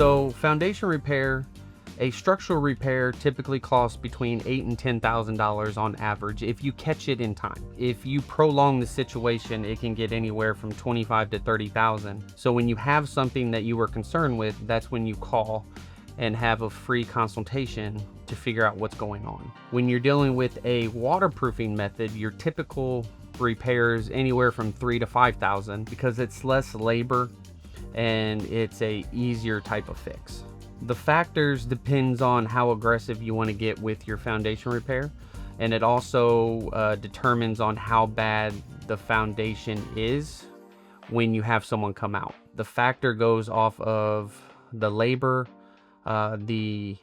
So foundation repair, a structural repair typically costs between $8,000 and $10,000 on average if you catch it in time. If you prolong the situation, it can get anywhere from $25,000 to $30,000. So when you have something that you were concerned with, that's when you call and have a free consultation to figure out what's going on. When you're dealing with a waterproofing method, your typical repairs anywhere from $3,000 to $5,000 because it's less labor and it's a easier type of fix. The factors depends on how aggressive you want to get with your foundation repair, and it also determins on how bad the foundation is when you have someone come out. The factor goes off of the labor, the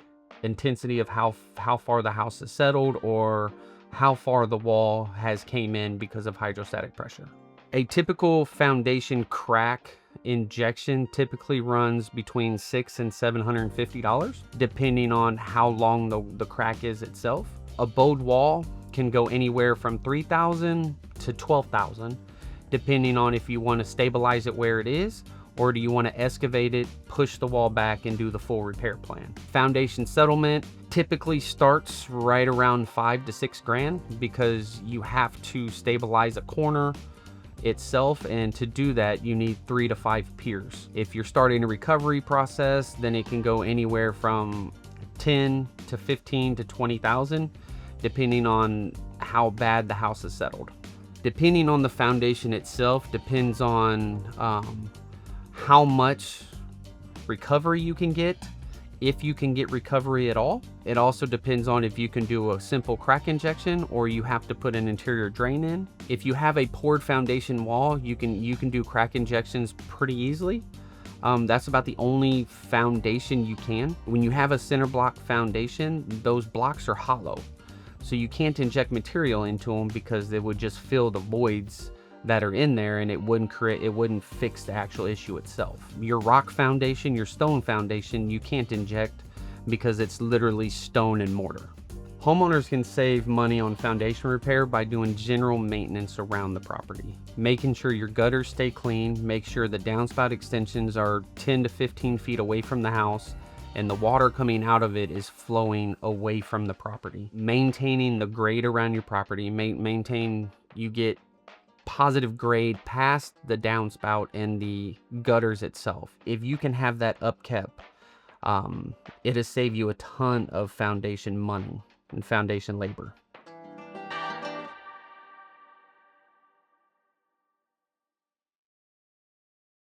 intensity of how far the house is settled, or how far the wall has came in because of hydrostatic pressure. A typical foundation crack injection typically runs between $600 and $750 depending on how long the crack is itself. A bowed wall can go anywhere from $3,000 to $12,000 depending on if you want to stabilize it where it is, or do you want to excavate it, push the wall back, and do the full repair plan. Foundation settlement typically starts right around $5,000 to $6,000 because you have to stabilize a corner itself, and to do that you need 3 to 5 piers. If you're starting a recovery process, then it can go anywhere from 10 to 15 to 20,000 depending on how bad the house is settled. Depending on the foundation itself depends on how much recovery you can get, if you can get recovery at all. It also depends on if you can do a simple crack injection or you have to put an interior drain in. If you have a poured foundation wall, you can do crack injections pretty easily. That's about the only foundation you can. When you have a center block foundation, those blocks are hollow, so you can't inject material into them because they would just fill the voids that are in there, and it wouldn't fix the actual issue itself. Your rock foundation, your stone foundation, you can't inject because it's literally stone and mortar. Homeowners can save money on foundation repair by doing general maintenance around the property, making sure your gutters stay clean, make sure the downspout extensions are 10 to 15 feet away from the house and the water coming out of it is flowing away from the property. Maintaining the grade around your property, maintain you get positive grade past the downspout and the gutters itself. If you can have that upkept, it'll save you a ton of foundation money and foundation labor.